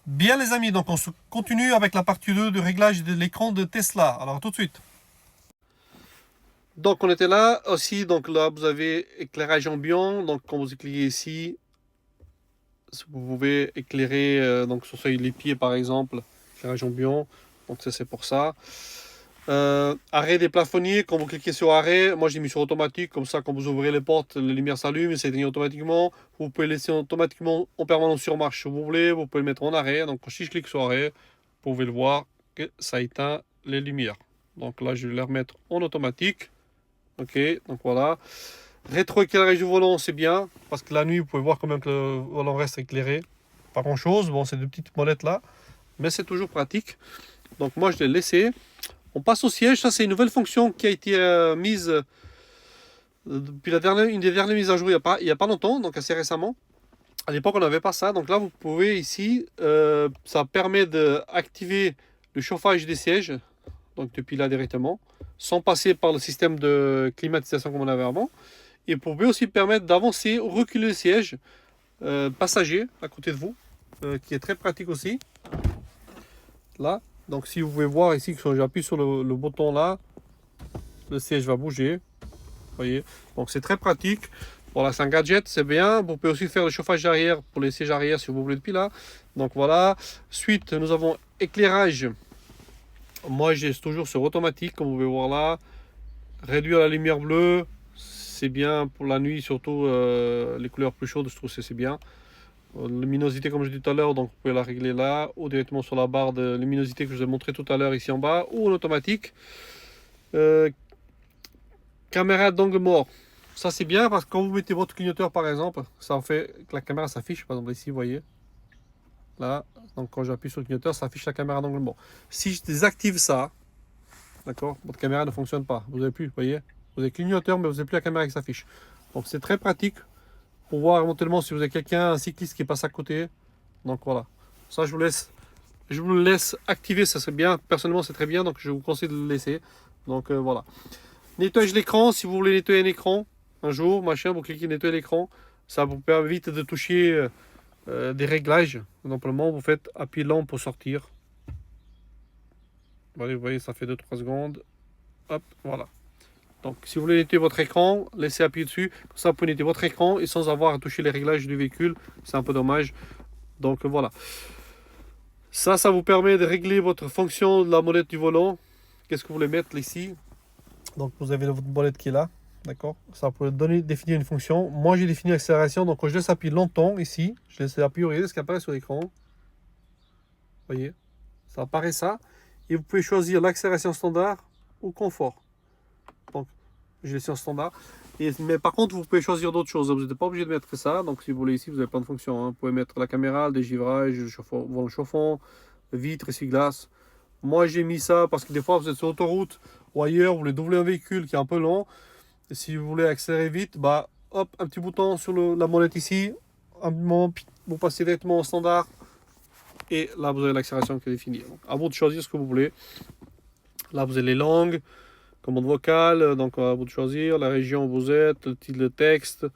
Bien les amis, donc on se continue avec la partie 2 du réglage de l'écran de Tesla. Alors tout de suite. Donc on était là aussi, donc là vous avez éclairage ambiant, donc quand vous cliquez ici, vous pouvez éclairer donc sur les pieds par exemple, éclairage ambiant, donc ça c'est pour ça. Arrêt des plafonniers, quand vous cliquez sur arrêt, moi j'ai mis sur automatique, comme ça quand vous ouvrez les portes, les lumières s'allument, s'éteignent automatiquement. Vous pouvez laisser automatiquement en permanence sur marche si vous voulez, vous pouvez le mettre en arrêt. Donc si je clique sur arrêt, vous pouvez le voir que ça éteint les lumières. Donc là je vais les remettre en automatique. Ok, donc voilà. Rétroéclairage du volant, c'est bien, parce que la nuit vous pouvez voir quand même que le volant reste éclairé. Pas grand chose, bon c'est deux petites molettes là, mais c'est toujours pratique. Donc moi je l'ai laissé. On passe au siège, ça c'est une nouvelle fonction qui a été mise depuis une des dernières mises à jour il y a pas longtemps, donc assez récemment. À l'époque on n'avait pas ça, donc là vous pouvez ici, ça permet d'activer le chauffage des sièges, donc depuis là directement, sans passer par le système de climatisation comme on avait avant. Et vous pouvez aussi permettre d'avancer ou reculer le siège passager à côté de vous, qui est très pratique aussi. Là, donc si vous pouvez voir ici que j'appuie sur le bouton là, le siège va bouger. Vous voyez, donc c'est très pratique. Voilà, c'est un gadget, c'est bien. Vous pouvez aussi faire le chauffage arrière pour les sièges arrière si vous voulez depuis là. Donc voilà. Suite, nous avons éclairage. Moi, j'ai toujours sur automatique, comme vous pouvez voir là. Réduire la lumière bleue, c'est bien pour la nuit, surtout les couleurs plus chaudes, je trouve que c'est bien. Luminosité, comme je disais tout à l'heure, donc vous pouvez la régler là, ou directement sur la barre de luminosité que je vous ai montré tout à l'heure ici en bas, ou en automatique. Caméra d'angle mort. Ça c'est bien parce que quand vous mettez votre clignoteur par exemple, ça fait que la caméra s'affiche. Par exemple ici, vous voyez. Là, donc quand j'appuie sur le clignoteur, ça affiche la caméra d'angle mort. Si je désactive ça, d'accord, votre caméra ne fonctionne pas. Vous n'avez plus, vous voyez. Vous avez clignoteur, mais vous n'avez plus la caméra qui s'affiche. Donc c'est très pratique pour voir éventuellement si vous avez quelqu'un, un cycliste qui passe à côté. Donc voilà. Ça je vous le laisse activer, ça serait bien. Personnellement c'est très bien, donc je vous conseille de le laisser. Donc voilà. Nettoyage l'écran, si vous voulez nettoyer un écran un jour, machin, vous cliquez nettoyer l'écran, ça vous permet vite de toucher des réglages. Simplement, vous faites appuyer long pour sortir. Voilà, vous voyez, ça fait 2-3 secondes. Hop, voilà. Donc, si vous voulez nettoyer votre écran, laissez appuyer dessus. Comme ça, vous pouvez nettoyer votre écran et sans avoir à toucher les réglages du véhicule. C'est un peu dommage. Donc, voilà. Ça vous permet de régler votre fonction de la molette du volant. Qu'est-ce que vous voulez mettre ici? Donc vous avez votre molette qui est là, d'accord. Ça peut définir une fonction. Moi j'ai défini l'accélération, donc quand je laisse appuyer longtemps ici, je laisse appuyer, regardez ce qui apparaît sur l'écran. Vous voyez, ça apparaît ça. Et vous pouvez choisir l'accélération standard ou confort. Donc je laisse en standard. Mais par contre vous pouvez choisir d'autres choses. Vous n'êtes pas obligé de mettre que ça. Donc si vous voulez ici, vous avez plein de fonctions, hein. Vous pouvez mettre la caméra, le dégivrage, le volant chauffant, vitre, essuie-glace. Moi j'ai mis ça parce que des fois vous êtes sur l'autoroute ou ailleurs, vous voulez doubler un véhicule qui est un peu lent. Et si vous voulez accélérer vite, bah hop, un petit bouton sur la molette ici. Un moment, vous passez directement au standard. Et là vous avez l'accélération qui est définie. Donc, à vous de choisir ce que vous voulez. Là vous avez les langues, commande vocale, donc à vous de choisir la région où vous êtes, le titre de texte,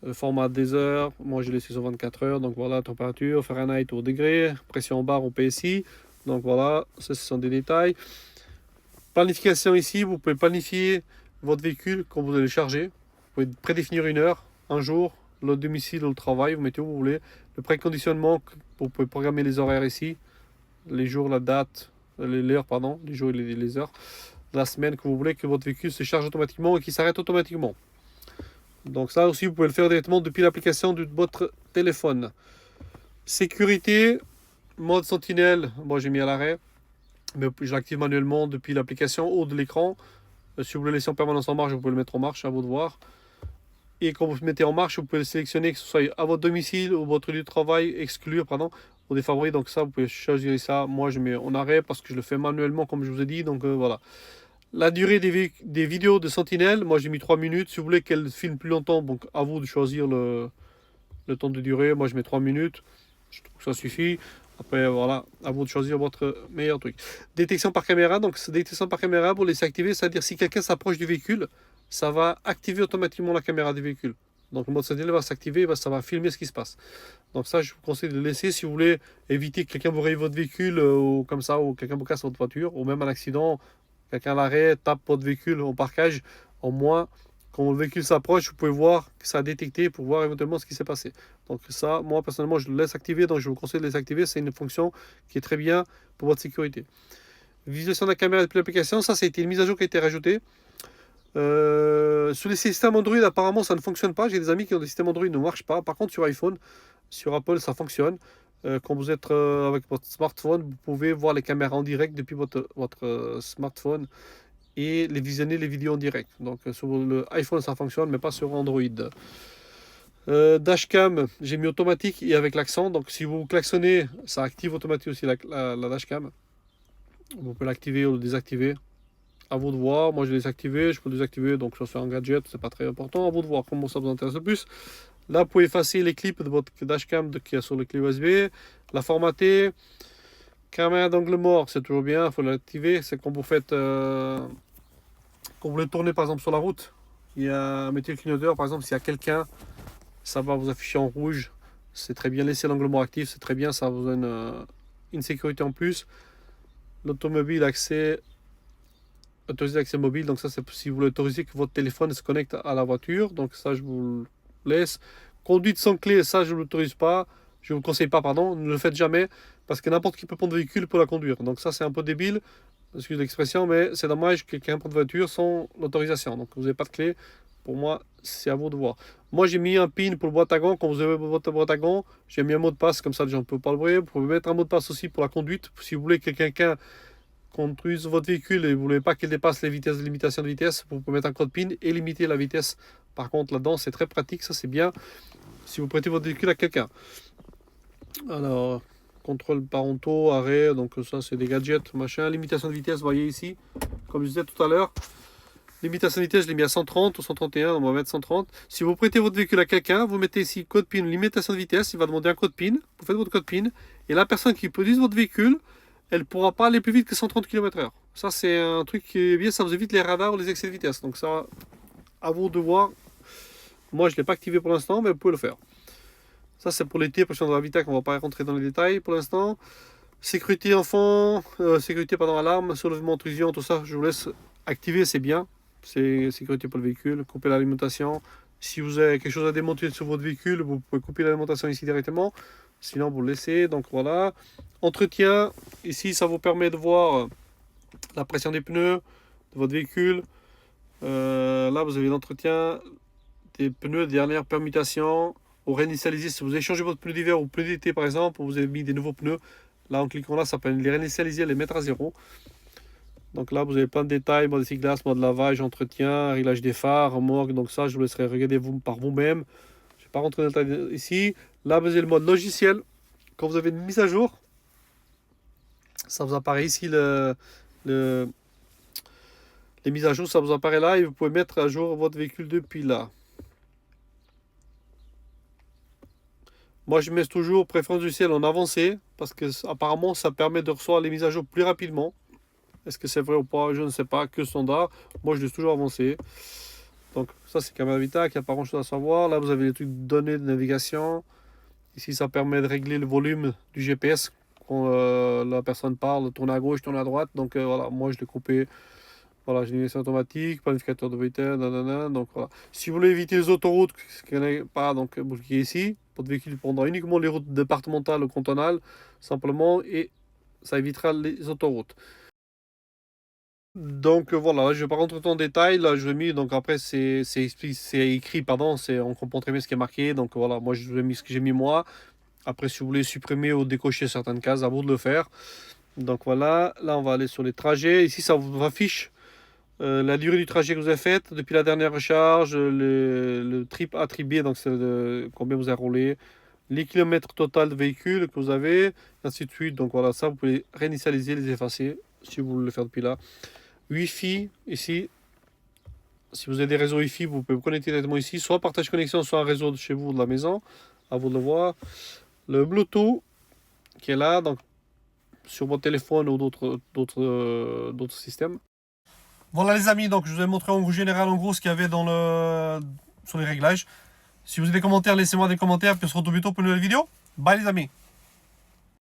le format des heures. Moi j'ai laissé sur 24 heures, donc voilà, température, Fahrenheit au degré, pression en barre au PSI. Donc voilà, ça ce sont des détails. Planification ici, vous pouvez planifier votre véhicule quand vous allez le charger. Vous pouvez prédéfinir une heure, un jour, le domicile ou le travail, vous mettez où vous voulez. Le préconditionnement, vous pouvez programmer les horaires ici, les jours, la date, l'heure, pardon, les jours et les heures, la semaine que vous voulez que votre véhicule se charge automatiquement et qu'il s'arrête automatiquement. Donc ça aussi, vous pouvez le faire directement depuis l'application de votre téléphone. Sécurité, mode sentinelle, moi j'ai mis à l'arrêt, mais je l'active manuellement depuis l'application ou de l'écran. Si vous voulez le laisser en permanence en marche, vous pouvez le mettre en marche, à vous de voir. Et quand vous le mettez en marche, vous pouvez le sélectionner, que ce soit à votre domicile ou votre lieu de travail, exclure, pardon, ou des favoris. Donc ça, vous pouvez choisir ça. Moi, je mets en arrêt parce que je le fais manuellement, comme je vous ai dit. Donc voilà. La durée des vidéos de Sentinelle, moi j'ai mis 3 minutes. Si vous voulez qu'elle filme plus longtemps, donc à vous de choisir le temps de durée. Moi, je mets 3 minutes. Je trouve que ça suffit. Après, voilà, à vous de choisir votre meilleur truc. Détection par caméra, donc cette détection par caméra, vous laissez activer, c'est-à-dire si quelqu'un s'approche du véhicule, ça va activer automatiquement la caméra du véhicule. Donc le mode sentinelle va s'activer, ça va filmer ce qui se passe. Donc ça, je vous conseille de le laisser si vous voulez éviter que quelqu'un vous raye votre véhicule ou comme ça, ou quelqu'un vous casse votre voiture, ou même un accident, quelqu'un à l'arrêt tape votre véhicule au parquage. Au moins, quand le véhicule s'approche, vous pouvez voir que ça a détecté pour voir éventuellement ce qui s'est passé. Donc ça, moi personnellement, je le laisse activer, donc je vous conseille de les activer. C'est une fonction qui est très bien pour votre sécurité. Visualisation de la caméra depuis l'application, ça, c'est une mise à jour qui a été rajoutée. Sur les systèmes Android, apparemment, ça ne fonctionne pas. J'ai des amis qui ont des systèmes Android, ne marchent pas. Par contre, sur iPhone, sur Apple, ça fonctionne. Quand vous êtes avec votre smartphone, vous pouvez voir les caméras en direct depuis votre smartphone et les visionner les vidéos en direct. Donc sur le iPhone, ça fonctionne, mais pas sur Android. Dashcam, j'ai mis automatique et avec l'accent. Donc si vous klaxonnez, ça active automatiquement aussi la dashcam. Vous pouvez l'activer ou le désactiver. À vous de voir. Moi, je l'ai désactivé. Je peux le désactiver. Donc, ça, c'est un gadget. C'est pas très important. À vous de voir comment ça vous intéresse le plus. Là, vous pouvez effacer les clips de votre dashcam qui est sur le clé USB. La formater. Caméra d'angle mort, c'est toujours bien. Il faut l'activer. C'est quand vous faites. Quand vous voulez tourner, par exemple, sur la route. Il y a un métier clignoteur. Par exemple, s'il y a quelqu'un, ça va vous afficher en rouge. C'est très bien. Laisser l'angle mort actif. C'est très bien. Ça vous donne une sécurité en plus. L'automobile, accès. Autoriser l'accès mobile, donc ça c'est si vous voulez autoriser que votre téléphone se connecte à la voiture, donc ça je vous laisse. Conduite sans clé, ça je ne l'autorise pas, je ne vous conseille pas, pardon, ne le faites jamais, parce que n'importe qui peut prendre le véhicule pour la conduire, donc ça c'est un peu débile, excusez l'expression, mais c'est dommage que quelqu'un prenne voiture sans l'autorisation, donc vous n'avez pas de clé, pour moi c'est à vous de voir. Moi j'ai mis un pin pour le boîte à gants, quand vous avez votre boîte à gants, j'ai mis un mot de passe, comme ça les gens ne peuvent pas le voir, vous pouvez mettre un mot de passe aussi pour la conduite, si vous voulez que quelqu'un conduise votre véhicule et vous ne voulez pas qu'il dépasse les vitesses de limitation de vitesse, vous pouvez mettre un code PIN et limiter la vitesse. Par contre, là-dedans, c'est très pratique, ça c'est bien si vous prêtez votre véhicule à quelqu'un. Alors, contrôle parentaux, arrêt, donc ça c'est des gadgets, machin. Limitation de vitesse, vous voyez ici, comme je disais tout à l'heure. Limitation de vitesse, je l'ai mis à 130 ou 131, on va mettre 130. Si vous prêtez votre véhicule à quelqu'un, vous mettez ici code PIN, limitation de vitesse, il va demander un code PIN, vous faites votre code PIN, et la personne qui produit votre véhicule, elle ne pourra pas aller plus vite que 130 km/h. Ça, c'est un truc qui est bien, ça vous évite les radars ou les excès de vitesse. Donc ça, à vous de voir. Moi, je ne l'ai pas activé pour l'instant, mais vous pouvez le faire. Ça, c'est pour l'été, prochain de l'habitacle, on ne va pas rentrer dans les détails pour l'instant. Sécurité enfant, sécurité pendant alarme, soulèvement, intrusion, tout ça, je vous laisse activer, c'est bien. C'est sécurité pour le véhicule, couper l'alimentation. Si vous avez quelque chose à démonter sur votre véhicule, vous pouvez couper l'alimentation ici directement. Sinon, vous le laissez. Donc voilà. Entretien. Ici, ça vous permet de voir la pression des pneus de votre véhicule. Là, vous avez l'entretien des pneus, dernière permutation. Au réinitialiser, si vous avez changé votre pneu d'hiver ou pneu d'été, par exemple, vous avez mis des nouveaux pneus. Là, en cliquant là, ça peut les réinitialiser, les mettre à zéro. Donc là, vous avez plein de détails, mode essuie-glace, mode lavage, entretien, réglage des phares, remorque. Donc ça, je vous laisserai regarder par vous-même. Je ne vais pas rentrer dans le détail ici. Là, vous avez le mode logiciel. Quand vous avez une mise à jour, ça vous apparaît ici les mises à jour, ça vous apparaît là et vous pouvez mettre à jour votre véhicule depuis là. Moi, je mets toujours préférence du ciel en avancé parce que apparemment, ça permet de recevoir les mises à jour plus rapidement. Est-ce que c'est vrai ou pas? Je ne sais pas. Que standard. Moi, je laisse toujours avancé. Donc, ça, c'est caméra Vita qui n'a pas grand-chose à savoir. Là, vous avez les trucs de données de navigation. Ici, ça permet de régler le volume du GPS quand la personne parle, tourner à gauche, tourner à droite. Donc, voilà, moi, je l'ai coupé. Voilà, génération automatique, planificateur de vitesse, nanana. Donc, voilà. Si vous voulez éviter les autoroutes, ce qu'il n'y en a pas, donc, vous cliquez ici. Votre véhicule prendra uniquement les routes départementales ou cantonales, simplement, et ça évitera les autoroutes. Donc voilà, je ne vais pas rentrer en détail, là je l'ai mis, donc après c'est écrit, pardon, on comprend très bien ce qui est marqué, donc voilà, moi je vous ai mis ce que j'ai mis moi. Après si vous voulez supprimer ou décocher certaines cases, à vous de le faire. Donc voilà, là on va aller sur les trajets, ici ça vous affiche la durée du trajet que vous avez fait depuis la dernière recharge, le trip A, trip B, donc c'est combien vous avez roulé, les kilomètres total de véhicule que vous avez, ainsi de suite. Donc voilà, ça vous pouvez réinitialiser, les effacer si vous voulez le faire depuis là. Wi-Fi, ici, si vous avez des réseaux Wi-Fi, vous pouvez vous connecter directement ici, soit partage connexion, soit un réseau de chez vous, de la maison, à vous de le voir. Le Bluetooth, qui est là, donc sur votre téléphone ou d'autres systèmes. Voilà les amis, donc je vous ai montré en général, en gros, ce qu'il y avait sur les réglages. Si vous avez des commentaires, laissez-moi des commentaires. Puis on se retrouve bientôt pour une nouvelle vidéo. Bye les amis.